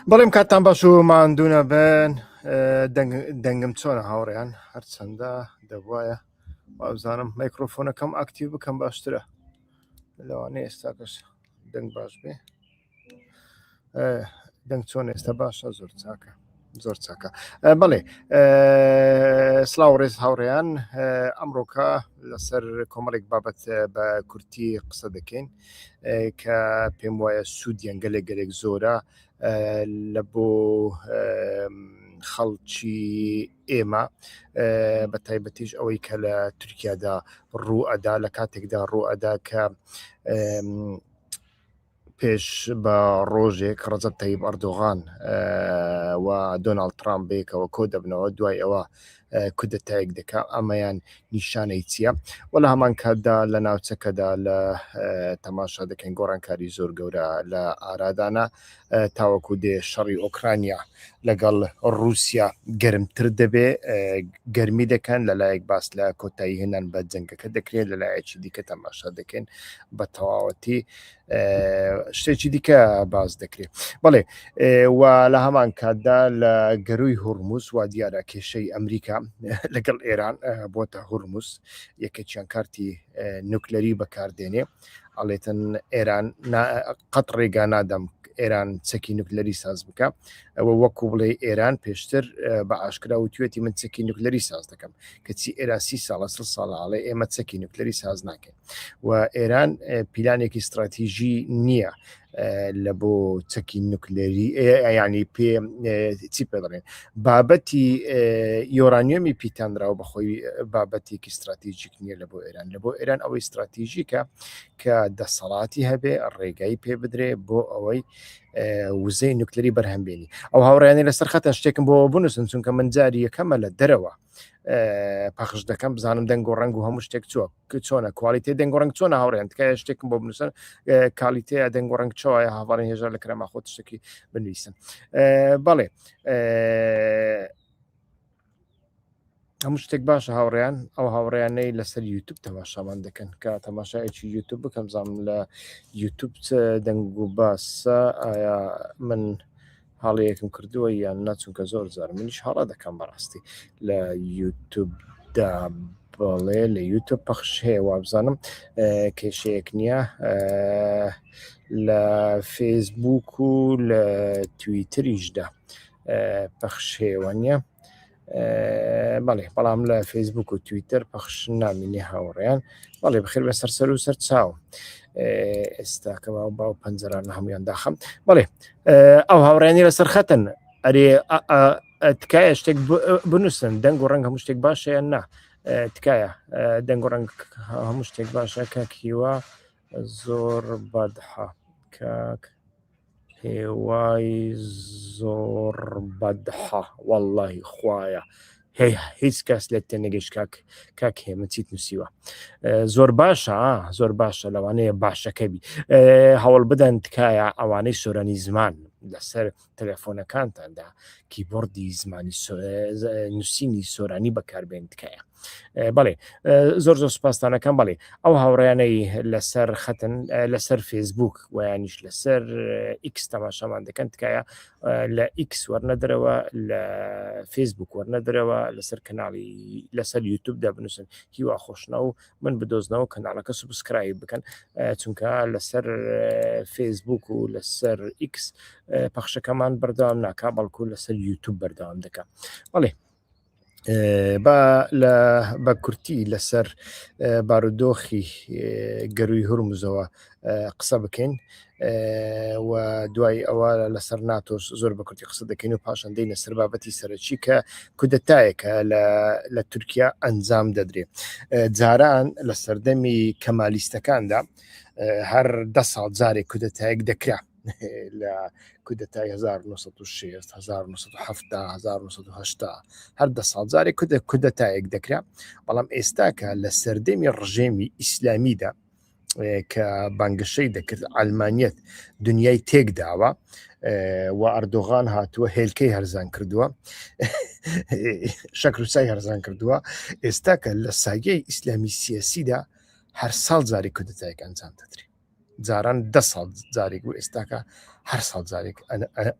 بەڵێم کاتان باش و ماندوونە بن دەنگم چۆنە هاوڕێیان هەرچەندە دەبواە وابزانم مایکرۆفۆنەکەم ئاکتیو بکەم باشترە لەوانەیە ئێستاکەش دەنگ باش بێ دەنگ چۆن ئێستا باشە زۆر چاکە زۆر چاکە بەڵێ سلااو ڕێز هاوڕێیان ئەمڕۆکە لەسەر کۆمەڵێک بابەت بە کورتی قسە دەکەین کە پێم وایە سوودیان گەلێک زۆرە لە بۆ خەڵکی ئێمە بە تایبەتیش ئەوەی کە لە تورکیادا ڕوئەدا لە کاتێکدا ڕوئەدا کە پێش بە ڕۆژێک ڕەجەب تەیب ئەردۆغان و دۆناڵد ترامپ بێکەوە کۆ دەبنەوە دوای ئەوە کودەتایەک دەکا ئەمەیان نیشانەی چییە و لە هەمان کاتدا لە ناوچەکەدا لە تەماشا دەکەین گۆڕانکاری زۆر گەورە لە ئارادانە تاوەکو دێ شەڕی ئۆکرانیا لەگەڵ ڕووسیا گەرمتر دەبێ گەرمی دەکەن لەلایەک باس لە کۆتایی هێنان بە جەنگەکە دەکرێت لەلایەکی دیکە تەماشا دەکەین بە تەواوەتی شتێکی دیکە باز دەکرێت بەڵێ و لە هەمان کاتدا لە گەروی هورموز وا دیارە کێشەی ئەمریکا لەگەڵ ئێران بۆتە هورموز یەکێکیان کارتی نوکلەری بەکاردێنێ ئەڵێتن ئێران قەت ڕێگا نادەم ئێران چەکی نوکلەری ساز بکە ئەوە وەکو بڵێ ئێران پێشتر بە ئاشکرا و توێتی من چەکی نوکلەری ساز دەکەم کەچی ئێران 30 ساڵە 30 ساڵاڵێ ئێمە چەکی نوکلەری ساز ناکەین و ئێران پیلانێکی استراتیژی نییە لە بۆ چەکی نوکلێری ینی پێ چی پێ دەڵێن بابەتی یۆرانیۆمی پیتانراوە بەخۆی بابەتێکی استراتیژیک نییە لە بۆ ئێران لە بۆ ئێران ئەوەی استراتیژیکە کە دەسەڵاتی هەبێ ڕێگای پێ بدرێ بۆ ئەوەی وزەی نوکلەری بەرهەمبێنی ئەو هاوڕێنی لەسەر خەتە شتێکم بۆ بنووسن چونکە من جاری یەکەمە لە دەرەوە پەخش دەکەم بزانم دەنگ و ڕەنگ و هەموو شتێک چووە چۆنە کوالیتێ دەنگ و ڕەنگ چۆنە هاوڕێن تکایە شتێکم بۆ بنووسن کالیتەیە دەنگ و ڕەنگ چۆیە هاوارن هێژە لە کرەما خۆت شتێکی بنویسن بەڵێ هەموو شتێک باشە هاوڕێیان ئەو هاوڕێیانەی لەسەر یوتیوب تەماشامان دەکەن کە تەماشایەکی یوتیوب بکەم زانم لە یوتیوب دەنگ و باسە ئایا من هاڵەیەکم کردووە یان ناچونکە زۆر زار منیش هەڵا دەکەم بەڕاستی لە یوتیوبدا بەڵێ لە یوتیوب پەخش هەیە وابزانم کێشەیەک نییە لە فێسبوک و لە تویتریشدا پەخش هەیەوە نیە بەڵێ بەڵام لە فێسبوک و تویتر پەخش نامینی هاوڕێیان بەڵێ بخیر بە سەر و سەر چاو ئێستاکەەوە باو پەنجەران هەمویان داخەم بەڵێ ئەو هاوڕێنی لەسەر خەتن ئەرێ تکایە شتێک بنووسن دەنگ و ڕەنگ هەموو شتێک باشە یان نا تکایە دەنگ و ڕەنگ هەموو شتێک باشە کاکیوە زۆر بەدحە کاک هێوای زۆر بەدحە وەڵڵاهی خوایە هیچ کەس لێت تێنەگەیشت کاک هێمن چیت نووسیوە زۆر باشە زۆر باشە لەوانەیە باشەکەبی هەوڵ بدەن تکایە ئەوانەی سۆرانی زمان لەسەر تەلەفۆنەکانتاندا کیبۆردی زمانی نووسینی سۆرانی بەکاربێن تکایە بەڵێ زۆر سوپاسدانەکەم بەڵێ ئەو هاوڕێیانەی لەسەر خەتن لەسەر فێسبوک ویانیش لەسەر ئیکس تەماشامان دەکەن تکایە لە ئیکس وەرنەدرەوە لە فێسبوک وەرنەدرەوە لەسەر کەناڵی لەسەر یوتیوبدا بنووسن هیوا خۆشنە و من بدۆزنەوە کەناڵەکە سوبسکرایب بکەن چونکە لەسەر فێسبوک و لەسەر ئیکس پەخشەکەمان بەردەوام ناکا بەڵکو لەسەر یوتیوب بەردەوام دەکا بەڵێ بە کورتی لەسەر بارودۆخی گەروی هورموزەوە قسە بکەین و دوای ئەوە لەسەر ناتۆش زۆر بە کورتی قسە دەکەین و پاشەندەی لەسەر بابەتی سەرەکی کە کودەتایەکە لە تورکیا ئەنجام دەدرێت جاران لە سەردەمی کەمالیستەکاندا هەر 10 ساڵ جارێک کودەتایەک دەکرا لە کودەتای 1960 1970 1970 هەر 10 ساڵ جارێک کودەتایەک دەکرا بەڵام ئێستاکە لە سەردەمی ڕژێمی ئیسلامیدا کە بانگشەی دەکرد ئەلمانیەت دنیای تێکداوە و ئەردۆغان هاتووە هێلکەی هەرزان کردووە شەکروسای هەرزان کردووە ئێستاکە لە ساگەی ئیسلامی سیاسیدا هەر ساڵ جارێک کودەتایەک ئەنجام دەدرێت جاران 10 ساڵ جارێک بوو ئێستاکە هەر ساڵ جارێک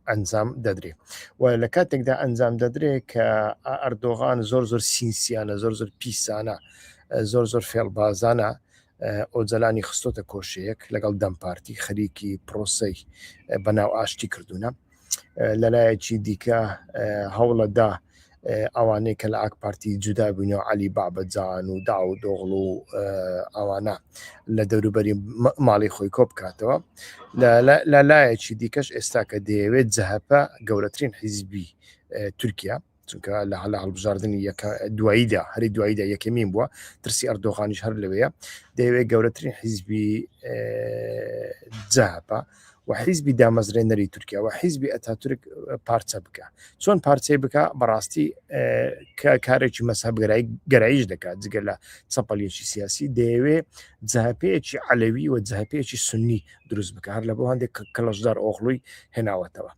ئەنجام دەدرێ و لە کاتێکدا ئەنجام دەدرێ کە ئەردۆغان زۆر سینسیانە زۆر پیسانە زۆر فێڵبازانە ئۆجلانی خستۆتە کۆشەیەک لەگەڵ دەمپارتی خەریکی پرۆسەی بەناو ئاشتی کردوونە لەلایەکی دیکە هەوڵەدا ئەوانەی کە لە ئاک پارتی جودا بوونەوە علی بابەجان و دا و دۆغڵ و ئەوانە لە دەوروبەری ماڵی خۆی کۆ بکاتەوە لە لایەکی دیکەش ئێستا کە دەیەوێت جەهەپە گەورەترین حیزبی تورکیا چونکە لە هەلا هەڵبژاردننی دواییدا هەری دواییدا یەکەمین بووە ترسی ئەردۆغانیش هەر لەوەیە دەیەوێت گەورەترین حیزبی جەهەپە و حیزبی دامەزرێنەری تورکیا و حیزبی ئەتاتورک پارچە بکە چۆن پارچەی بکە بەڕاستی کارێکی مەسەب گەراییش دەکات جگە لە چەپەڵیەکی سیاسی دەیەوێت جەهەپەیەکی عەلەوی و جەهەپەیەکی سنی دروست بکە هەر لە بۆ هەندێک کەڵەشدار ئۆغڵووی هێناوەتەوە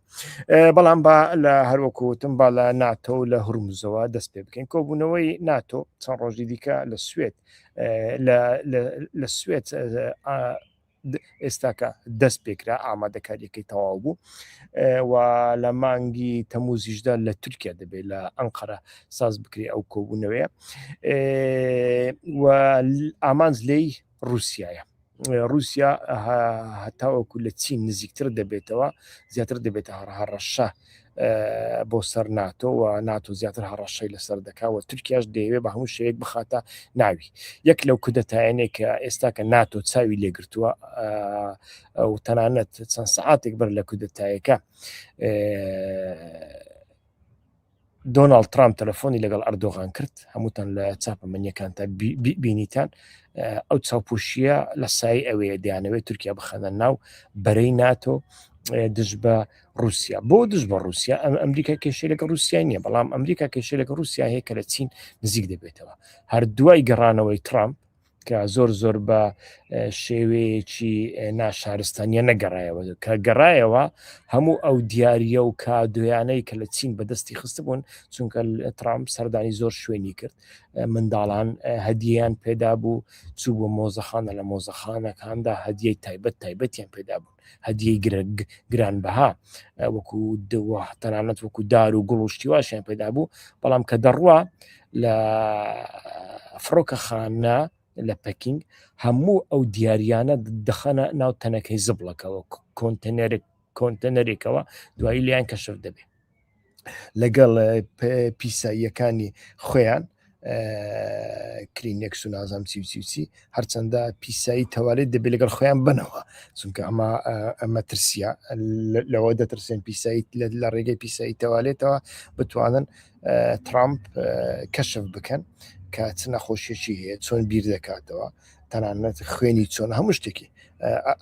بەڵام با لە هەروەکوتم با لە ناتۆ لە هورمزەوە دەست پێ بکەین کۆبوونەوەی ناتۆ چەند ڕۆژی دیکە لە سوێت لە سوێت ئێستاکە دەست پێکرا ئامادەکاریەکەی تەواو بوو و لە مانگی تەموزیشدا لە تورکیا دەبێت لە ئەنقەرە ساز بکری ئەو کۆبوونەوەیە و ئامانج لێی رووسایە رووسیا هەتاوەکو لە چین نزیکتر دەبێتەوە زیاتر دەبێتە هەڕەشە بۆ سەر ناتۆ و ناتۆ زیاتر هەڕەشەی لەسەر دەکات و تورکیاش دەیەوێت بە هەموو شەیەک بخاتە ناوی یەک لەو کودەتایانەیە کە ئێستا کە ناتۆ چاوی لێگرتووە و تەنانەت چەند سەعاتێک بەر لە کودەتایەکە دۆناڵد ترامپ تەلەفۆنی لەگەڵ ئەردۆغان کرد هەمووتان لە چاپەمەنیەکان تا بینیتان ئەو چاوپۆشیە لە سای ئەوەیە دەیانەوێت تورکیا بخەنە ناو بەرەی ناتۆ دژ بە رووسیا بۆ دژ بە رووسیا ئەمریکا کێشەی لەگە رووسیا نییە بەڵام ئەمریکا کێشەی لەگە رووسیا هەیە کە لە چین نزیک دەبێتەوە هەر دوای گەڕانەوەی ترامپ کە زۆر بە شێوەیەکی ناشارستانیە نەگەڕایەوە کە گەڕایەوە هەموو ئەو دیاریە و کادویانەی کە لە چین بەدەستی خست بوون چونکە ترامپ سەردانی زۆر شوێنی کرد منداڵان هەدیەیان پێدا بوو چوو بۆ مۆزەخانە لە مۆزەخانەکاندا هەدیەی تایبەتیان پێدا بوون هەدیەی گرانبەها وەکو تەنانەت وەکو دار و گوڵ و شتیواشیان پێدا بوو بەڵام کە دەڕوا لە فڕۆکەخانە لە پەکینگ هەموو ئەو دیاریانە دەخەنە ناو تەنەکەی زبڵەکەەوە کۆنتەنەرێکەوە دوایی لیان کەشف دەبێت لەگەڵ پیساییەکانی خۆیان کلینێکس و نازام چی هەرچەندە پیسایی تەوالێت دەبێت لەگەڵ خۆیان بنەوە چونکە ئەمە ترسیە لەوە دەترسێن پیسایی لە ڕێگەی پیسایی تەوالێتەوە بتوانن ترامپ کەشف بکەن کە چ نەخۆشیێکی هەیە چۆن بیر دەکاتەوە تەنانەت خوێنی چۆن هەموو شتێکی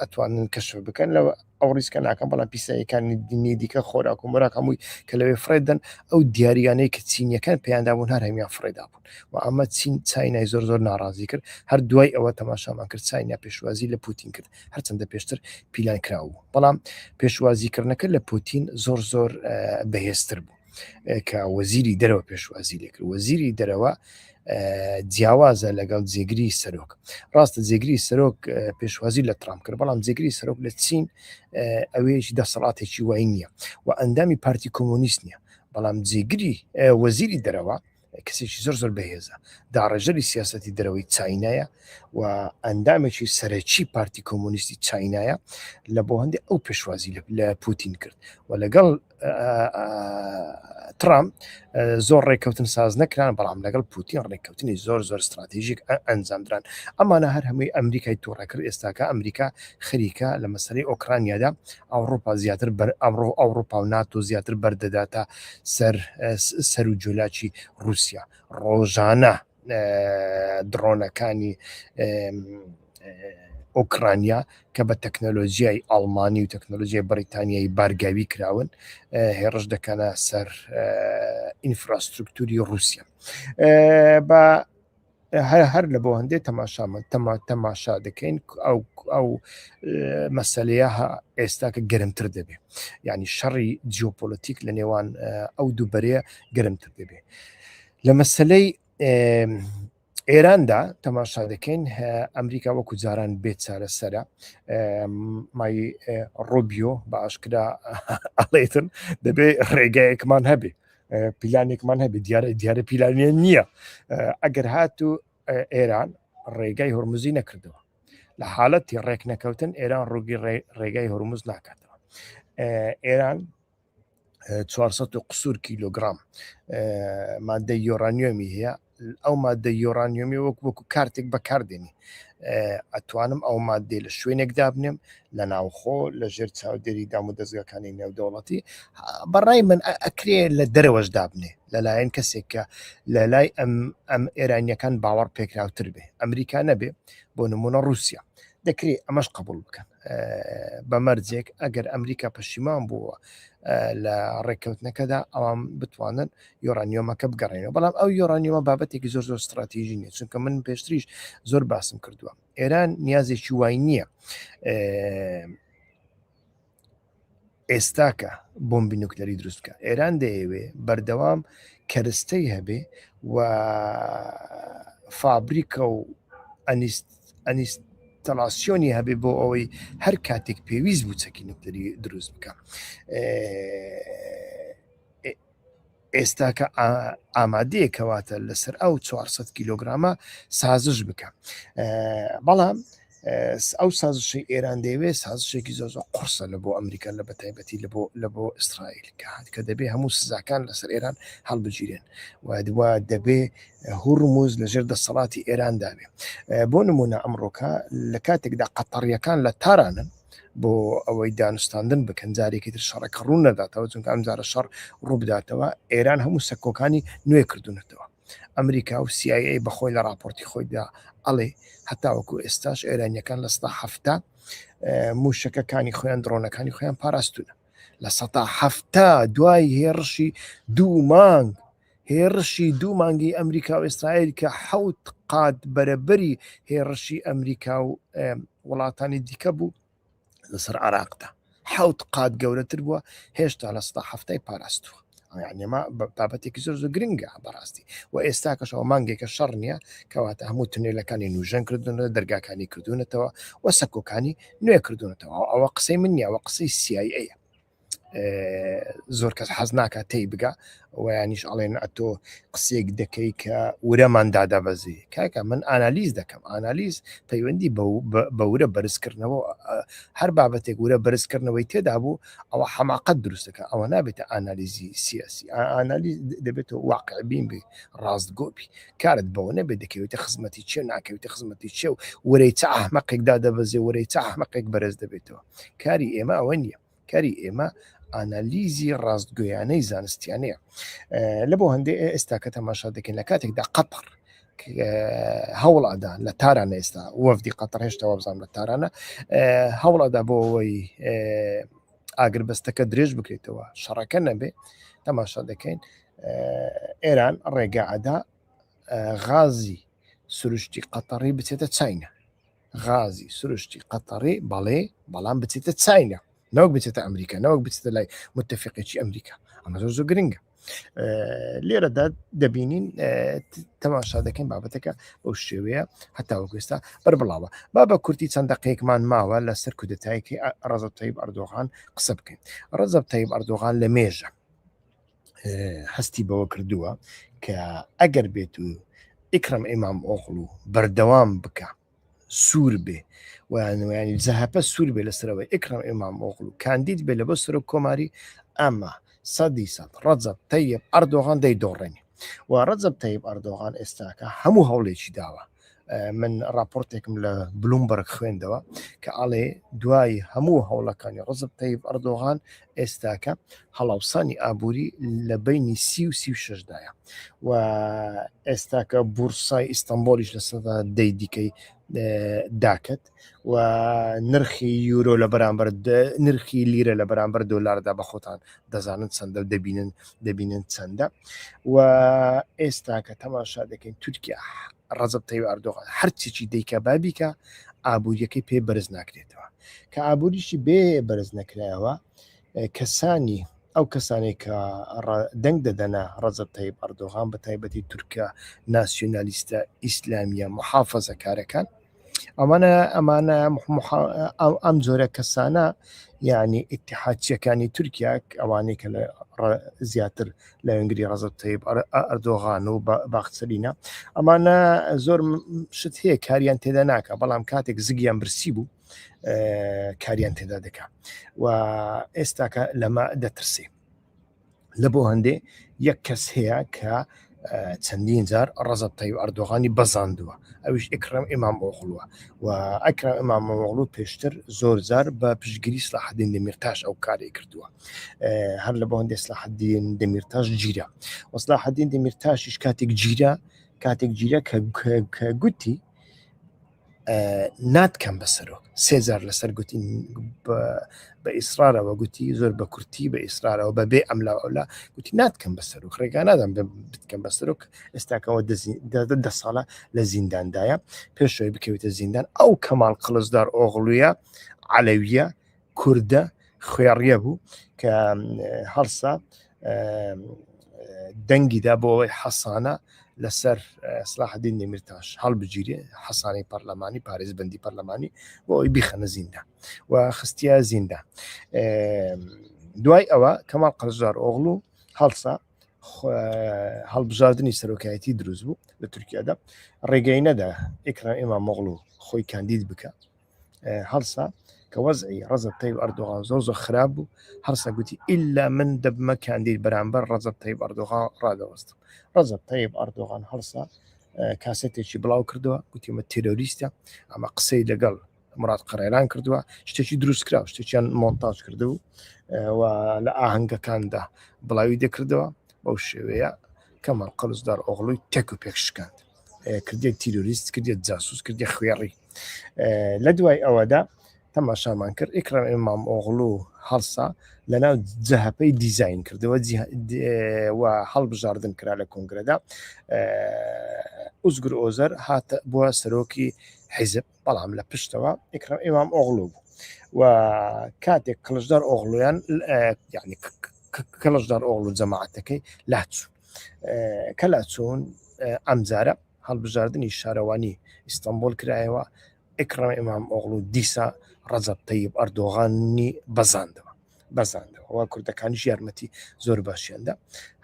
ئەتوانن کەشف بکەن لەوە ئەو ریسکە ناکەم بەڵام پیساییەکانی دینی دیکە خۆراک و مراک هەمووی کە لەوێ فرێدن ئەو دیاریانەی کە چینیەکان پێیاندابوون هەر هەمیان فرێدا بوون و ئەمە چین چاینای زۆر ناڕازی کرد هەر دوای ئەوە تەماشامان کرد چاینا پێشوازی لە پوتین کرد هەرچەندە پێشتر پیلان کراوە بەڵام پێشوازیکردنەکە لە پوتین زۆر بەهێزتر بوو کە وەزیری دەرەوە پێشوازی لێ کرد وەزیری دەرەوە جیاوازە لەگەڵ جێگری سەرۆک ڕاستە جێگری سەرۆک پێشوازی لە ترامپ کرد بەڵام جێگری سەرۆک لە چین ئەوەیەکی دەسەڵاتێکی وای نییە و ئەندامی پارتی کۆمۆنیست نییە بەڵام جێگری وەزیری دەرەوە کەسێکی زۆر بەهێزە داڕێژەری سیاسەتی دەرەوەی چاینایە و ئەندامێکی سەرەکی پارتی کۆمۆنیستی چاینایە لە بۆ هەندێک ئەو پێشوازی لە پوتین کرد و لەگەڵ ترامپ زۆر ڕێککەوتن ساز نەکران بەڵام لەگەڵ پوتین ڕێککەوتنی زۆر استراتیژیک ئەنجامدران ئەمانە هەر هەمووی ئەمریکای تووڕەکرد ئێستاکە ئەمریکا خەریکە لە مەسەلەی ئۆکرانیادا ئەوروپا زیاتر ئەمڕۆ ئەوروپا و ناتۆ زیاتر بەردەداتە سەر و جولاکی رووسیا ڕۆژانە درۆنەکانی ئۆکرانیا کە بە تەکنۆلۆژیای ئەڵمانی و تەکنۆلۆژیای بەریتانیایی بارگاوی کراون هێڕش دەکەنە سەر ئینفراستروکتوری رووسیا بە هەر لە بۆ هەندێک تەماشا دەکەین ئەو مەسەلەیە ئێستاکە گەرمتر دەبێت یعنی شەڕی جیۆپۆلیتیک لە نێوان ئەو دووبەرەیە گەرمتر دەبێت لە مەسەلەی ئێراندا تەماشا دەکەین ئەمریکا وەکو جاران بێت چارەسەرە مای ڕۆبیۆ بە ئاشکرا ئەڵێتن دەبێ ڕێگایەکمان هەبێ پیلانێکمان هەبێ دیارە پیلانیە نییە ئەگەر هاتوو ئێران ڕێگای هۆرمزی نەکردەوە لە حالەتی ڕێک نەکەوتن ئێران ڕووگی ڕێگای هۆرمز ناکاتەوە ئێران 400 قسوور کیلۆگرام مادەی یۆرانیۆمی هەیە ئەو مادە یۆرانیۆمی وەکو کارتێک بەکاردێنی ئەتوانم ئەو مادێ لە شوێنێکدا بنێم لە ناوخۆ لە ژێر چاودێری دام و دەستگاکانی نێودەوڵەتی بەڕای من ئەکرێ لە دەرەوەشدا بنێ لەلایەن کەسێک کە لە لای ئەم ئێرانیەکان باوەڕ پێکراوتر بێ ئەمریکا نەبێ بۆ نمونە رووسیا دەکرێت ئەمەش قبول بکەن بەمەرجێک ئەگەر ئەمریکا پەشیمان بووە لە ڕێککەوتنەکەدا ئەوان بتوانن یۆرانیۆمەکە بگەڕێنەوە بەڵام ئەو یۆرانیۆمە بابەتێکی زۆر استراتیژی نیە چونکە من پێشتریش زۆر باسم کردووە ئێران نیازێکی وای نییە ئێستاکە بۆمبی نوکلەری دروست بکە ئێران دەیەوێ بەردەوام کەرستەی هەبێ و فابریکە و ئەنیستەلاسیۆنی هەبێ بۆ ئەوەی هەر کاتێک پێویست بوو چەکی نوکلەری دروست بکە ئێستاکە ئامادەیە کەواتە لەسەر ئەو 400 کیلۆگرامە سازش بکە بەڵام ئەو سازشی ئێران دەیەوێت سازشێکی زۆر قورسە لە بۆ ئەمریکا لە بەتایبەتی لە بۆ ئیسرائیل کە دەبێ هەموو سزاکان لەسەر ئێران هەڵبگیرێن وا دەبێ هورموز لەژێر دەسەڵاتی ئێراندابێ بۆ نمونە ئەمڕۆکە لە کاتێکدا قەتەڕیەکان لە تارانن بۆ ئەوەی دانوستاندن بکەن جارێکی تر شەڕەکە ڕوو نەداتەوە چونکە ئەم جارە شەڕ ڕوو بداتەوە ئێران هەموو سەکۆکانی نوێ کردوونەتەوە ئەمریکا و CIA بەخۆی لە راپۆرتی خۆیدا ئەڵێ هەتاوەکو ئێستاش ئێرانیەکان لە 170 موشەکەکانی خۆیان درۆنەکانی خۆیان پاراستونە لە 170 دوای هێرشی 2 مانگ هێرشی 2 مانگی ئەمریکا و ئیسرائیل کە 7 قات بەرەبەری هێرشی ئەمریکا و وڵاتانی دیکە بوو لەسەر عراقدا 7 قات گەورەتر بووە هێشتا لە 170 پاراستووە یعنیمە بابەتێکی زۆر گرنگە بەڕاستی و ئێستا کەشەوە مانگێکە شەڕ نییە کەواتە هەموو تونێلەکانی نوژەن کردوونە دەرگاکانی کردوونەتەوە و سەکۆکانی نوێ کردوونەتەوە ئەوە قسەی من نییە وە قسەی CIA زۆر کەس حەز ناکە تێی بگە و یانیش ئەڵێن ئەتۆ قسێک دەکەی کە ورەماندا دەبەزی کاکە من ئانالیز دەکەم ئانالیز پەیوەندی بە ورە بەرزکردنەوە هەر بابەتێک ورە بەرزکردنەوەی تێدا بوو ئەوە حەماقەت دروستەکە ئەوە نابێتە ئانالیزی سیاسی ئانالیز دەبێتەوە واقع بین بێ ڕاستگۆپی کارت بەوە نەبێت دەکەوێتە خزمەتی چێ ناکەوێتە خزمەتی چێ و وەرەی چ ئەحمەقێکدا دەبەزێ وەرەی چ ئەحمەقێک بەرز دەبێتەوە کاری ئێمە ئەوە نییە کاری ئێمە ئانالیزی ڕاستگویانەی زانستیانەیە لە بۆ هەندێک ئێستا کە تەماشا دەکەین لە کاتێکدا قەتەر هەوڵەدا لە تارانە ئێستا وەفدی قەتەر هێشتا وەبزانام لە تارانە هەوڵەدا بۆ ئەوەی ئاگربەستەکە درێژ بکرێتەوە شەڕەکە نەبێ تەماشا دەکەین ئێران ڕێگەعدا غازی سروشتی قەتەڕی بچێتە چاینە غازی سروشتی قەتەڕی بەڵێ بەڵام بچێتە چاینە نەوەک بچێتە ئەمریکا نەوەک بچێتە لای متتەفقێکی ئەمریکا ئەمە زۆر گرنگە لێرەدا دەبینین تەماشا دەکەین بابەتەکە بەو شێوەیە هەتاوەکو ئێستا بەربڵاوە با بە کورتی چەند دەقەیەکمان ماوە لەسەر کودەتایەکی ڕەزەب تایب ئەردۆغان قسە بکەین ڕەزەب تایب ئەردۆغان لە مێژە هەستی بەوە کردووە کە ئەگەر بێت و ئیکرەم ئیمام ئۆغڵو بەردەوام بکە سوور بێ ویانی زەهەپە سوور بێ لەسەرەوەی ئیکرەم ئیمام ئۆغڵو کاندید بێ لە بۆ سەرۆک کۆماری ئەمە 100% ڕەجەب تایب ئەردۆغان دەیدۆڕێنی و ڕەجەب تایب ئەردۆغان ئێستاکە هەموو هەوڵێکی داوە من راپۆرتێکم لە بلومبەرگ خوێندەوە کە ئاڵێ دوای هەموو هەوڵەکانی ڕەجەب تایب ئەردۆغان ئێستاکە هەڵاوسانی ئابووری لە بینی 30 و 36 دایە و ئێستاکە بورسای ئیستانبولیش لە سەدا دەی دیکەی داکەت و نرخی یورۆ لە بەرامبەر نرخی لیرە لە بەرامبەر دۆلاردا بە خۆتان دەزانن چەندە دەبینن چەندە و ئێستاکە تەماشا دەکەین تورکیا ڕەجەب تایب ئەردۆغان هەرچێکی دەیکە بابیکە ئابووریەکەی پێ بەرز ناکرێتەوە کە ئابووریشی بێ بەرز نەکرایەوە کەسانی ئەو کەسانی کە دەنگ دەدەنا ڕەجەب تایب ئەردۆغان بە تایبەتی تورکیا ناسیۆنالیستە ئیسلامیە محافەزەکارەکان ئەمانە ئەم جۆرە کەسانە یعنی ئیتحادچیەکانی تورکیا ئەوانەی کە زیاتر لە وێنگری ڕەجەب تایب ئەردۆغان و باخچەلینە ئەمانە زۆر شت هەیە کاریان تێدا ناکە بەڵام کاتێک زگیان برسی بوو کاریان تێدا دەکات و ئێستاکە لەمە دەترسێ لە بۆ هەندێ یەک کەس هەیە کە چەندین جار ڕەجەب تایب ئەردۆغانی بەزاندووە ئەویش ئیکرەم ئیمامۆغڵووە و ئەکرەم ئیمامۆغڵو پێشتر زۆر جار بە پشتگیری سلاحەدین دەمیرتاش ئەو کارێ کردووە هەر لە بۆ هەندێ سلاحەدین دەمیرتاش گیرە و سلاحەدین دەمیرتاشیش کاتێک گیرە کە گوتی ناتکەم بەسەرۆ سێجار لەسەر گوتی بە ئیسرارەوە گوتی زۆر بە کورتی بە ئیسرارەوە بە بێ ئەملا ئەولا گوتی ناتکەم بەسەرۆ خڕێکا نادەم بتکەم بەسەرۆک ئێستاکەەوە 10 ساڵە لە زینداندایە پێشەوەی بکەوێتە زیندان ئەو کەمال قلزدار ئۆغڵویە عەلەویە کوردە خوێڕیە بوو کە هەڵسا دەنگیدا بۆ ئەوەی حەسانە لەسەر سلاحەدین دەمیرتاش هەڵبگیرێ حەسانی پەرلەمانی پارێزبەندی پەرلەمانی بۆ ئەوی بیخەنە زیندان و خستیە زیندان دوای ئەوە کەمال قەلزدار ئۆغڵو هەڵسا هەڵبژاردننی سەرۆکایەتی دروست بوو لە تورکیادا ڕێگەی نەدا ئیکرەم ئیمامۆغڵو خۆی کاندید بکە هەڵسا کە وەزعی ڕەجەب تایب ئەردۆغان زۆر خراپ بوو هەرسا گوتی ئیلا من دەبمە کاندید بەرامبەر ڕەجەب تایب ئەردۆغان ڕادەوەستم ڕەجەب تایب ئەردۆغان هەڵسا کاسێتێکی بڵاو کردووە گوتیمە تێرۆریستە ئەمە قسەی لەگەڵ مراد قەرێلان کردووە شتێکی دروست کرا شتێکیان مۆنتاژ کردو و لە ئاهەنگەکاندا بڵاوی دەکردەوە بەو شێوەیە کەمال قەلزدار ئۆغڵووی تێک و پێکشکاند کردێک تیرۆریست کردێت جاسوس کردێ خوێڕی لە دوای ئەوەدا تەماشامان کرد ئیکرەم ئیمامۆغڵو هەڵسا لەناو جەهەپەی دیزاین کردەوە و هەڵبژاردن کرا لە کۆنگرەدا ئوزگر ئۆزەر هاتە بووە سەرۆکی حیزب بەڵام لە پشتەوە ئیکرەم ئیمامۆغڵو بوو و کاتێک کلژدار ئۆغڵویان یعنی کلژدار ئۆغڵو جەماعەتەکەی لاچوو کە لاچوون ئەمجارە هەڵبژاردننی شارەوانی ئیستانبول کرایەوە ئیکرەم ئیمامۆغڵو دیسا ڕەجەب تایب ئەردۆغانی بەزاندەوە و کوردەکانیش یارمەتی زۆر باشیاندا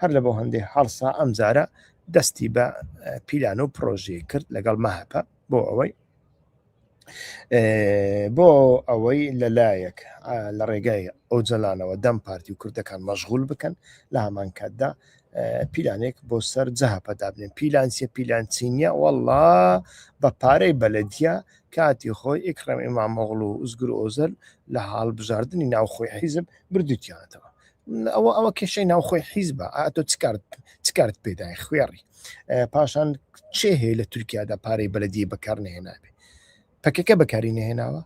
هەر لە بۆ هەندێک هەڵسا ئەمجارە دەستی بە پیلان و پرۆژەیە کرد لەگەڵ مەهەپە بۆ ئەوەی لەلایەک لە ڕێگای ئەو جەلانەوە دەم پارتی و کوردەکان مەشغول بکەن لە هەمان کاتدا پیلانێک بۆ سەر جەهەپە دابنێن پیلانسیە پیلانچینیە وەڵڵا بە پارەی بەلەدیە کاتی خۆی ئیکرەم ئیمامۆغڵو و ئوزگر ئۆزەر لە هەڵبژاردننی ناوخۆی حیزب بردووتیانەتەوە ئەوە کێشەی ناوخۆی حیزبە ئاتۆ چکارت پێدای خوێڕی پاشان چێ هەیە لە تورکیادا پارەی بەلەدی بەکار نهێنابێ پەکەکە بەکاری نهێناوە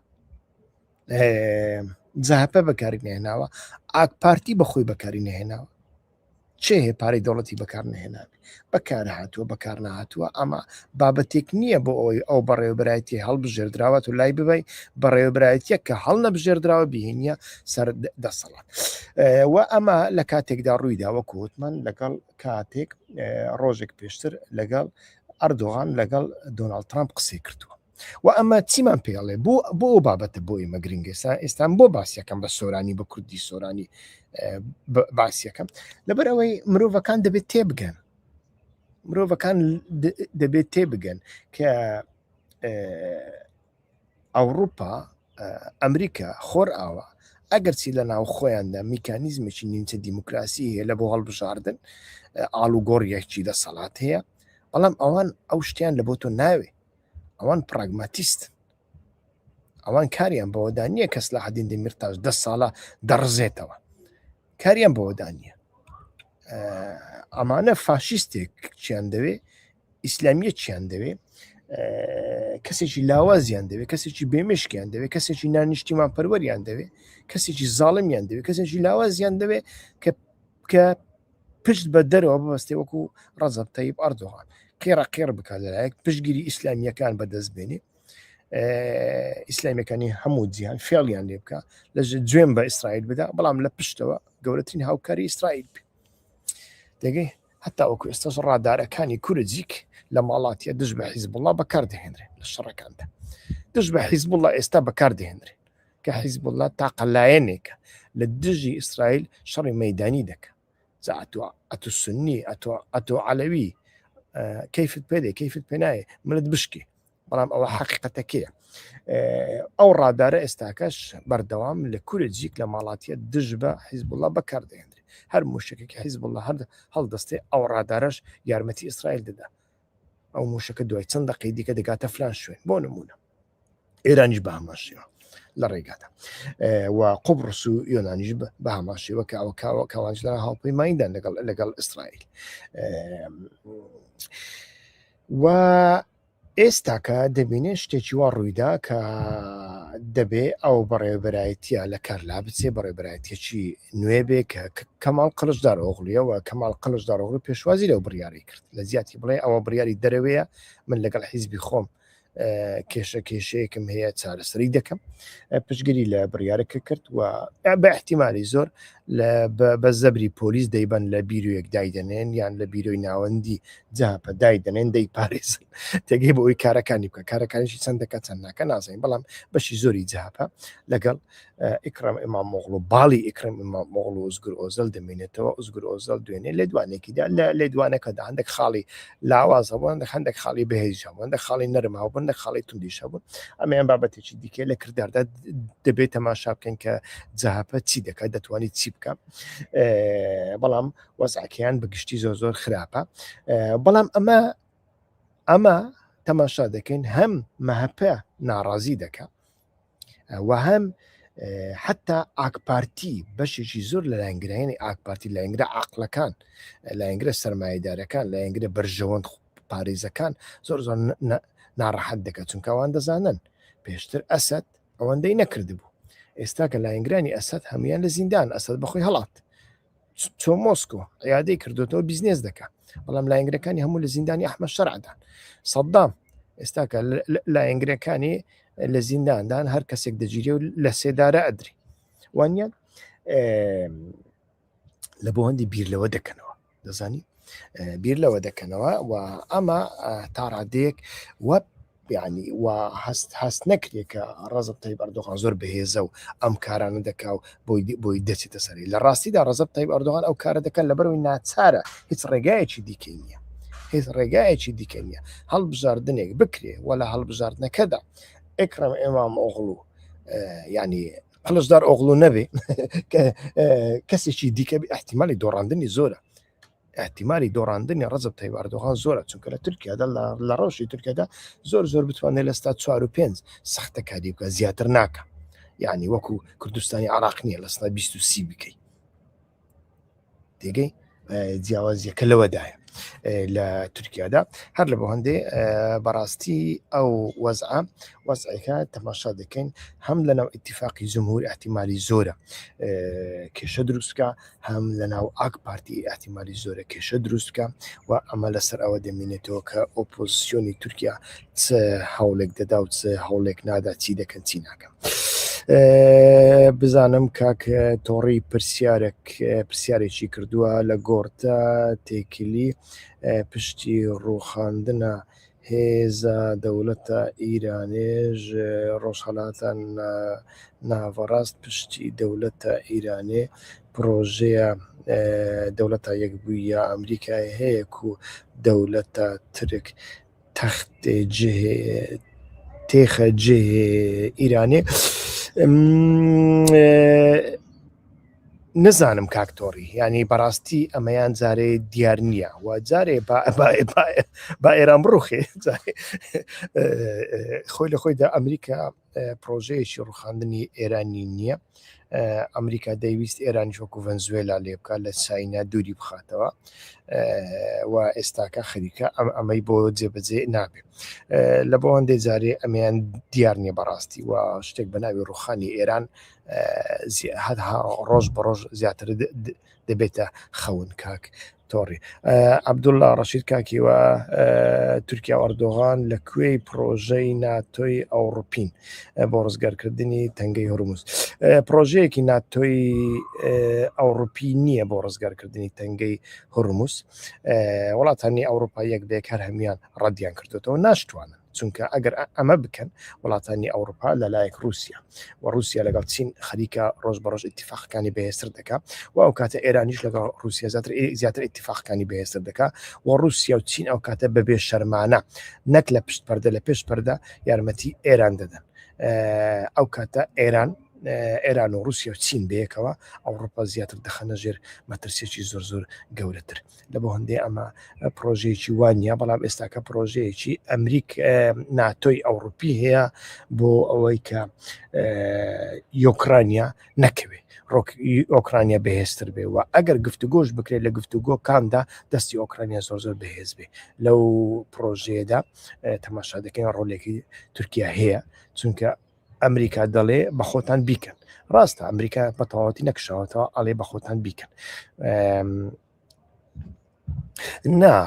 جەهەپە بەکاری نهێناوە ئاک پارتی بەخۆی بەکاری نهێناوە چێ هەیە پارەی دەوڵەتی بەکار نهێنابێ بەکار هاتووە بەکار نهاتووە ئەمە بابەتێک نییە بۆ ئەوەی ئەو بەڕێوەبرایەتی هەڵبژێردراوەت و لای ببەی بەڕێوەبرایەتیە کە هەڵ نەبژێردراوە بهێنیە سەر دەسەڵات و ئەمە لە کاتێکدا ڕوویداوە کووتمان لەگەڵ کاتێک ڕۆژێک پێشتر لەگەڵ ئەردۆغان لەگەڵ دۆناڵد ترامپ قسەی کردووە و ئەمە چیمان پێڵێ بۆ بابەتە بۆ ئێمە گرنگە ئێستان بۆ باسیەکەم بە سۆرانی بە کوردی سۆرانی باسیەکەم لەبەر ئەوەی مرۆڤەکان دەبێت تێبگەن کە ئەوروپا ئەمریکا خۆر ئاوە ئەگەرچی لە ناو خۆیاندا میکانیزمێکی نیمچە دیموکراسی هەیە لە بۆ هەڵبژاردن ئاڵوگۆڕیەکی دەسەڵات هەیە بەڵام ئەوان ئەو شتیان لە بۆ تۆ ناوێ ئەوان پراگماتیست ئەوان کاریان بەوەدا نییە کە سلاحەدین دەمیرتاش 10 ساڵە دەڕزێتەوە کاریان بەوەدا نییە ئەمانە فاشیستێک چیان دەوێ ئیسلامیە چیان دەوێ کەسێکی لاوازیان دەوێت کەسێکی بێمشکیان دەوێت کەسێکی نانیشتیمان پەروەریان دەوێت کەسێکی زاڵمیان دەوێت کەسێکی لاوازیان دەوێت کە پشت بە دەرەوە ببەستێ وەکو ڕەجەب تایب ئەردۆغان قێڕ بکات لەلایەک پشتگیری ئیسلامیەکان بەدەست بێنێ ئیسلامەکانی هەموو جیهان فێڵیان لێ بکە لە گوێم بە ئیسرائیل بدا بەڵام لە پشتەوە گەورەترین هاوکاری ئیسرائیل بێ دەگەی هەتا وەکو ئێستاش ڕادارەکانی کورجیک لە ماڵاتیە دژ بە حیزبوڵڵا بەکاردەهێنرێن لە شەڕەکاندا دژ بە حیزبوڵڵا ئێستا بەکاردەهێنرێن کە حیزبوڵڵا تاقەلایەنێکە لە دژی ئیسرائیل شەڕی مەیدانی دەکە ئەتو سنی ئەتۆ عەلەوی کەیفت پێدێ کەیفت پێ نایە ملت بشکی بەڵام ئەوە حەقیقەتەکەیە ئەو ڕادارە ئێستاکەش بەردەوام لە کورجیک لە ماڵاتیە دژ بە حیزبوڵڵا بەکاردەهێنرێت هەر موشکێکی حیزبوڵڵا هەڵدەستێ ئەو ڕادارەش یارمەتی ئیسرائیل دەدا ئەو موشەکە دوای چەند دەقەی دیکە دەگاتە فلان شوێن بۆ نمونە ئێرانیش بە هەماشیوە لە ڕێگادا و قوبڕس و یۆنانیش بە هەماشیوە کە ئەو کاوانج لە هاوپەیمانیدا لەگەڵ ئیسرائیل و ئێستاکە دەبینێ شتێکی وا ڕوویدا کە دەبێ ئەو بەڕێوەبەرایەتیە لە کارلا بچێ بەڕێوەبەرایەتێکی نوێ بێ کە کەماڵ قلشدار ئۆغڵیەوە کەماڵ قلشدار ئۆغڵی پێشوازی لەو بڕیاری کرد لە زیاتی بڵێ ئەوە بڕیاری دەرەوەیە من لەگەڵ حیزبی خۆم کێشەیەکم هەیە چارەسەری دەکەم پشگیری لە بڕیارەکە کرد و بە احتیمالی زۆر بە زەبری پۆلیس دەیبەن لە بیرۆیەک دایدەنێن یان لە بیرۆی ناوەندی جاپە دایدەنێن دەی پارێزن تێگەی بۆ ئەوی کارەکانی بکە کارەکانیشی چەندەکە چەند ناکە نازانین بەڵام بەشی زۆری جاپە لەگەڵ ئیکرام ئیمامۆغڵ و باڵی ئیکرام ئیمامۆغڵ و ئوزگور ئۆزەل دەمێنێتەوە ئوزگور ئۆزەل دوێنێ لێدوانێکیدا لە لێدوانەکەدا هەندێک خاڵی لاواز هەبوون هەندێک خاڵی بەهێز هەبوون هەندێک خاڵی نەرم هەبوون هەندێک خاڵی توندیش هەبوون ئەمەیان بابەتێکی دیکە لە کرداردا دەبێت تەماشا بکەن کە جاپە چی دەکات دەتوانێت چی بکە بەڵام وەزعەکەیان بەگشتی زۆر خراپە بەڵام ئەمە تەماشا دەکەین هەم مەهەپە ناڕازی دەکات و هەم حتا ئاکپارتی بەشێکی زۆر لە لایەنگرانی ئاکپارتی لایەنگرە عاقلەکان لایەنگرە سەرمایەدارەکان لایەنگرە بەرژەوەند پارێزەکان زۆر ناڕەحەت دەکات چونکە ئەوان دەزانن پێشتر ئەسەد ئەوەندەی نەکردبوو ئێستا کە لایەنگرانی ئەسەد هەمویان لە زیندان ئەسەد بەخۆی هەڵات چۆ مۆسکۆ عیادەی کردوتەوە بیزنێس دەکات بەڵام لایەنگرەکانی هەموو لە زیندانی ئەحمەد شەرعدان سەدام ئێستا کە لایەنگرەکانی لە زینداندان هەر کەسێک دەگیرێ و لە سێدارە ئەدری وانیان لە بۆ هەندی بیر لەوە دەکەنەوە دەزانی بیر لەوە دەکەنەوە و ئەمە تا ڕادەیەک وە یعنی و هەست نەکرێت کە ڕەزب تایب ئەردۆغان زۆر بەهێزە و ئەم کارانە دەکا و بۆی دەچێتە سەری لە ڕاستیدا ڕەزب تایب ئەردۆغان ئەو کارە دەکەن لەبەرەوەی ناچارە هیچ ڕێگایەکی دیکەی نییە هیچ ڕێگایەکی دیکە نییە هەڵبژاردنێک بکرێ وە لە هەڵبژاردنەکەدا ئیکرام ئیمامۆغڵ و ینی قلشدار ئۆغڵ و نەبێ کەسێکی دیکە احتیمالی دۆڕاندنی زۆرە احتیمالی دۆڕاندنی ڕەزب تایب ئەردۆغان زۆرە چونکە لە تورکیادا لە ڕۆژی تورکیادا زۆر بتوانێت لە ستا 4 و 5 سەختە کاری بکە زیاتر ناکە یعنی وەکو کوردستانی عراق نییە لە ستا 20 بکەی تێگەی جیاوازیەکە لەوەدایە لە تورکیادا هەر لە بۆ هەندێ بەڕاستی ئەو وەزعەکە تەماشا دەکەین هەم لەناو ئیتیفاقی جمهور احتیمالی زۆرە کێشە دروستکە هەم لەناو ئاک پارتی احتیمالی زۆرە کێشە دروستکە و ئەمە لەسەر ئەوە دەمێنێتەوە کە ئۆپۆزیسیۆنی تورکیا چ هەوڵێک دەدا و چ هەوڵێک نادا چی دەکەن چی ناکەم بزانم کاک تۆڕی پرسیارێکی کردووە لە گۆرتە تێکیلی پشتی ڕووخاندنە هێزە دەوڵەتە ئیرانێژ ڕۆژهەڵاتە ناوەڕاست پشتی دەوڵەتە ئیرانێ پرۆژەیە دەوڵەتە یەکبوویە ئەمریکای هەیە و دەوڵەتە ترک تێخە جێ ئیرانێ نزانم کاکتۆری ینی بەڕاستی ئەمەیان جارێ دیار نییە و جارێ با ئێران بڕوخێ خۆی لە خۆیدا ئەمریکا پرۆژەیەکی ڕووخاندنی ئێرانی نییە ئەمریکا دەیویست ئێرانی وەکو ڤەنزوێلا لێ بکات لە چاینا دووری بخاتەوە و ئێستاکە خەریکە ئەمەی بۆ جێبەجێ نابێت لە بۆ هەندێک جارێ ئەمەیان دیار نییە بەڕاستی و شتێک بە ناوی ڕووخانی ئێران ڕۆژ بە ڕۆژ زیاتر دەبێتە خەون کاک تۆڕی عەبدوڵڵا ڕەشید کاکی وە تورکیا و ئەردۆغان لەکوێی پرۆژەی ناتۆی ئەوڕۆپین بۆ ڕزگارکردنی تەنگەی هورموز. پرۆژەیەکی ناتۆی ئەوڕۆپی نییە بۆ ڕزگارکردنی تەنگەی هورموز. وڵاتانی ئەوروپای یەک بێکار هەمویان ڕەدیان کردوێتەوە ناشتوانن، چونکە ئەگەر ئەمە بکەن وڵاتانی ئەوروپا لەلایەک رووسیا و رووسیا لەگەڵ چین خەریکە ڕۆژ بە ڕۆژ ئیتیفاقەکانی بەهێزتر دەکات و ئەو کاتە ئێرانیش لەگەڵ رووسیا زیاتر ئیتیفاقەکانی بەهێزتر دەکات و رووسیا و چین ئەو کاتە بەبێ شەرمانە نەک لە پشت پەردە لە پێش پەردە یارمەتی ئێران دەدەن. ئەو کاتە ئێران و رووسیا و چین بەیەکەوە ئەوروپا زیاتر دەخەنە ژێر مەترسێکی زۆر زۆر گەورەتر. لە بۆ هەندێ ئەمە پرۆژەیەکی وانە، بەڵام ئێستاکە پرۆژەیەکی ناتۆی ئەوروپی هەیە بۆ ئەوەی کە یۆکرانیا نەکەوێ ئۆکرانیا بەهێزتر بێ و ئەگەر گفتوگۆش بکرێت لە گفتوگۆکاندا دەستی ئۆکرانیا زۆر زۆر بەهێز بێ. لەو پرۆژەیەدا تەماشا دەکەین ڕۆلێکی تورکیا هەیە، چونکە ئەمریکا دەڵێ بە خۆتان بیکەن. ڕاستە ئەمریکا بە تەواوەتی نەکشاوەتەوە ئەڵێ بە خۆتان بیکەن.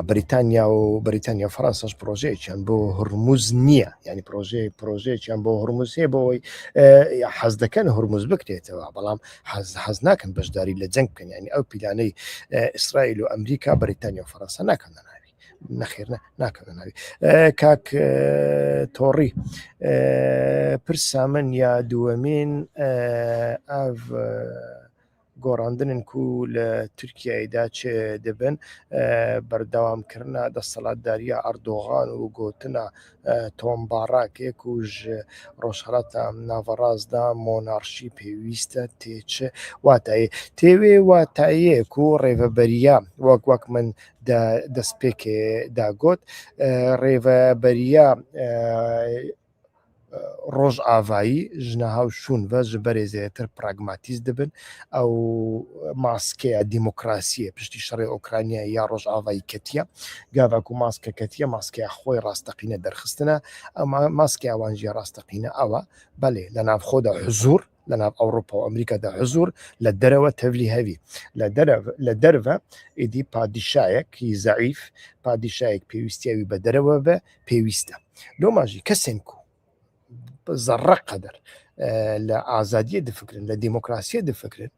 بریتانیا و فەرەنساش پرۆژەیەکیان بۆ هورموز نییە، ینی پرۆژەیەکیان بۆ هورموز هەیە بۆەوەی حەز دەکەن هورموز بکرێتەوە، بەڵام حەز ناکەن بەشداری لە جەنگ بکەن. ینی ئەو پیلانەی ئیسرائیل و ئەمریکا بریتانیا و فەرەنسا ناکەن ناوی نەخێر ناکەن ناوی. کاک تۆڕی پرسا من یا دووەمین ئەو گۆڕاندنن و لە تورکیایدا چێ دەبن بەردەوامکردنە دەسەڵاتداریە ئەردۆغان و گوتنە تۆمبارڕاکێک وژ ڕۆژهەڵاتە ناوەڕاستدا مۆنارشی پێویستە تێچە واتایە تێوێ واتایەک و ڕێڤەبەریە وەک من دەستپێکێ داگوت ڕێڤەبەریە ڕۆژ ئاڤایی ژنەها و شوونڤە ji berê zêdetir pragmatîst dibin ew maskeya dîmokrasiyê piştî şerê Ukraynayê ya rojavayî ketiye gavek ku maske ketiye maskeya xwe rasteqîne derxistine ew maskeya wan jî rasteqîne ew e belê li nav xwe de huzûr li nav Ewropa û Amerîka de huzûr li derve tevlî hevî li derve êdî padîşayekî zeîf padîşayek pêwîstiya wî bi derve be pêwîst e loma jî kesên ku زەڕە قەدەر لە ئازادیە دفکرن لە دیموکراسیە دفکرن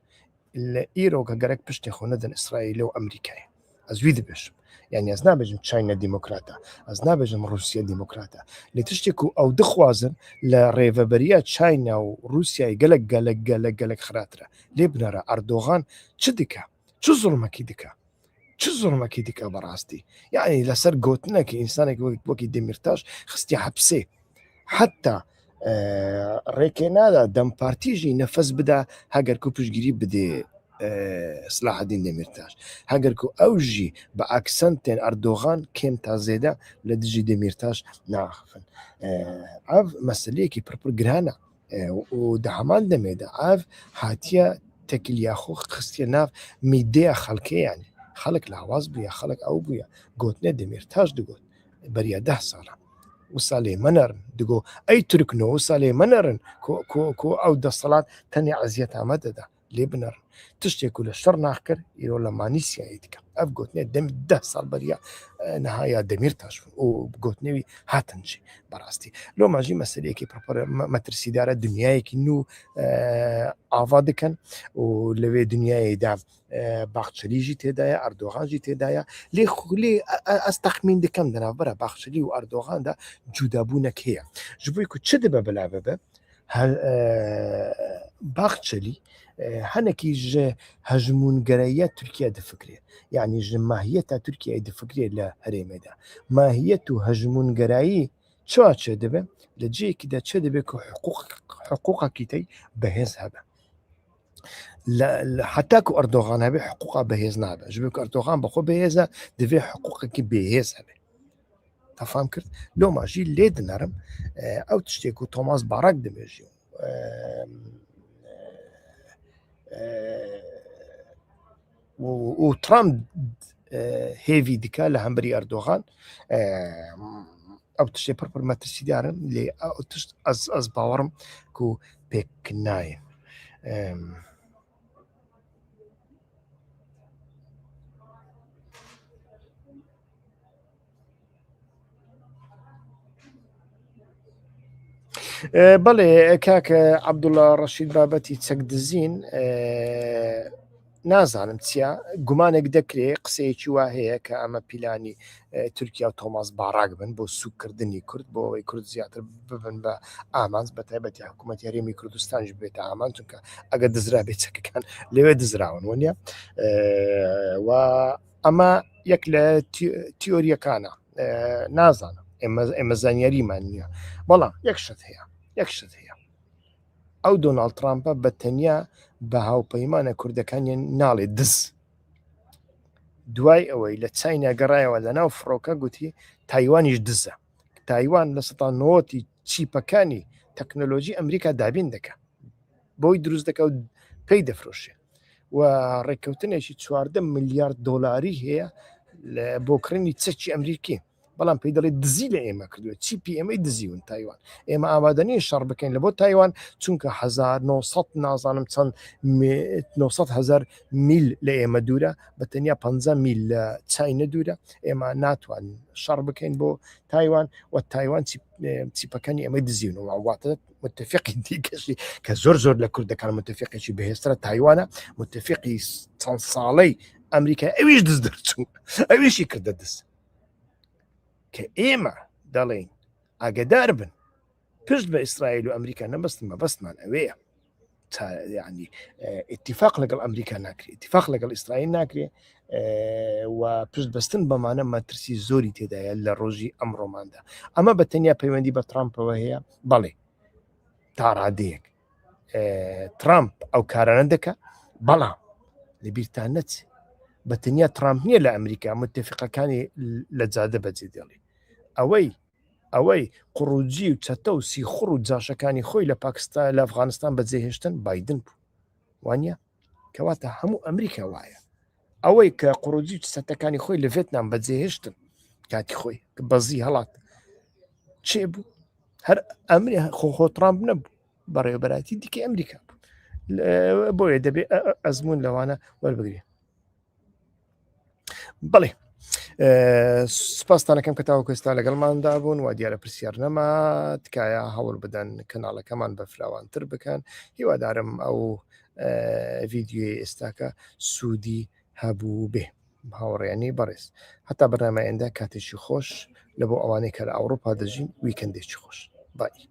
لە ئیرۆکە گەرەک پشتی خۆ نەدەن ئیسرائیل و ئەمریکای ئەزوی دەبێشم یعنی ئەس نابێژم چاینە دیموکراتە ئەس نابێژم رووسیا دیموکراتە لێ تشتێک و ئەو دخوازن لە ڕێڤەبەریە چاینا و رووسیای گەلک خراترە لێ بنەرە ئەردۆغان چ دکە چ زوڵمەکی دکە بەڕاستی یعنی لەسەر گوتنەکە ئینسانێک وەکی دەمیرتاش خستی حەبسێ حتا ڕێکێ نادا دەمپارتیژی نەفەس بدا هەگەر و پشگیری بدێ سلاحەدین دەمیرتاش هەگەر و ئەوژی بە ئاکسنتێن ئەردۆغان کێم تا زێدە لە دژی دەمیرتاش ناخفن ئەو مەسلەیەکی پرپر گرانە و دە هەمان دەمێدا ئەو هاتیە تەکیلیاخۆ خستیە ناو میدەیە خەڵکەیانی خەڵک لە هەواز بووە خەڵک ئەو بووە گوتنێ دەمیرتاش دەگوت بەریە 10 ساڵە وسالێ مەنەرن دگۆ ئەی تورکنەوە وسالێ مەنەرن کۆ ئەو دەسەڵات تەنێ عەزیەت ئامە دەدا لێ بنەرن تشتێک و لە شەڕ ناخکرد ئیرۆ لە مانیسیایی دیکە ئەف گوتنێ دەمی 10 ساڵ بەریە نەهایا دەمیر تاشبوون و گوتنەوی هاتنجی بەڕاستی لۆ ماژی مەسلەیەکی پرپەر مەترسیدارە دنیایەکی نو ئاوا دکەن و لەوێ دنیایەدا باخچەلیژی تێدایە ئەردۆغانژی تێدایە لێ ئەس تەخمین دەکەم دەناوبەرە باخچەلی و ئەردۆغاندا جودابوونەک هەیە ji بۆی کو چ دەبە بەلا ببە باخچەلی هەنێکی ژە هەژمونگەرەیە تورکیا دەفکرێ یعنی ژ ماهیەتە تورکیای دەفکرێ لە هەرێمەدا ماهیەت و هەژمونگەرایی چوا چێ دەبێ لە جێیەکیدا چێ دەبێت کە حقوقەکی تەی بەهێز هەبە حتاکو ئەردۆغان هەبێ حقوقا بەهێز نابە ژ بێ ئەردۆغان بەخۆ بەهێزە دەبێ حقوقێکی بەهێز هەبێ تەفام کرد لۆ ماژی لێ دنەرم ئەو تشتێک و تۆماس باراک دەبێژی و ترامپ هێوی دیکە لە هەمبەری ئەردۆغان ئەو تشتێ پڕپڕ مەترسیدارن لێ ئەو تشت ئەس باوەڕم و پێک نایە بەڵێ کاکە عەبدوڵڵا ڕەشید بابەتی چەکدزین نازانم چییە، گومانێک دەکرێ قسەیەکی وا هەیە کە ئەمە پیلانی تورکیا و تۆماس باڕاک بن بۆ سوکردنی کورد بۆ ئەوەی کورد زیاتر ببن بە ئامانز بە تایبەتی حکوومەتی هەرێمی کوردستانش بێتە ئامان، چونکە ئەگەر دزرا بێت چەکەکان لەوێ دزراون وەنیە و ئەمە یەک لە تیۆریەکانە نازانم ئێمە زانیاریمان نییە، بەڵام یەکشت هەیە ئەو دۆناڵد ترامپە بە تەنیا بە هاوپەیمانە کوردەکانیان ناڵێت دز. دوای ئەوەی لە چاینا گەڕایەوە لە ناو فڕۆکە گوتی تایوانیش دزە. تایوان لە 1990 چیپەکانی تەکنۆلۆژی ئەمریکا دابین دەکات بۆی دروست دەکە و پێی دەفرۆشێ و ڕێککەوتنێکی 14 ملیارد دۆلاری هەیە بۆ کڕینی چەکی ئەمریکی، بەڵام پێی دەڵێت دزی لە ئێمە کردووە چیپی ئێمەی دزیون تایوان. ئێمە ئامادەنی شەڕ بکەین لە بۆ تایوان چونکە 1900 نازانم چەند 900,000 میل لە ئێمە دوورە، بە تەنیا 50 میل لە چاینە دوورە، ئێمە ناتوانین شەڕ بکەین بۆ تایوان و تایوان چیپەکانی ئێمەی دزیونەوە واتە متفقی دیکەشی کە زۆر لە کوردەکان متفقێکی بەهێسترە تایوانە، متفقی چەند ساڵەی ئەمریکا ئەویش دز دەرچوو ئەویشی کردە دز کە ئێمە دەڵێن ئاگدار بن پشت بە ئیسرائیل و ئەمریکا نەبەستمە بەستمان ئەوەیە ینی ئیتیفاق لەگەڵ ئەمریکا ناکرێت، ئیتیفاق لەگەڵ ئیسرائیل ناکرێت و پشت بەستن بەمانە مەترسی زۆری تێدایە لە ڕۆژی ئەمڕۆماندا. ئەمە بە تەنیا پەیوەندی بە ترامپەوە هەیە، بەڵێ تا ڕادەیەک ترامپ ئەو کارانە دەکە، بەڵام لە بیرتان نەچێ بە تەنیا ترامپ نییە لە ئەمریکا متفقەکانی لە جادە بەجێ دێڵێ ئەوەی قڕوجی و چەتە و سیخڕ و جاشەکانی خۆی لە پاکستان لە ئەفغانستان بەجێهێشتن بایدن بوو وانە کەواتە هەموو ئەمریکا وایە، ئەوەی کە قڕوجی و چەتەکانی خۆی لە ڤێتنام بەجێهێشتن کاتی خۆی بەزی هەڵات چێ بوو هەر ئەمری خۆ ترامپ نەبوو بەڕێوەبەراتی دیکە ئەمریکا بوو، بۆیە دەبێت ئەزمون لەوانە وەربگرێ. بەڵێ سپاسانەکەم کە تاوە کۆستا لەگەڵماندا بوون و دیارە پرسیار نەما تکایە هەوڵ بدەن کەناڵەکەمان بە فراوانتر بکەن، هیوادارم ئەو ڤیددیوی ئێستاکە سوودی هەبوو بێ هاوڕێنی بەڕێز هەتا بەرنامە ئێندا کاتێکی خۆش لە بۆ ئەوانەی کە لە ئەوروپا دەژین ویکەندێکی خۆش بای.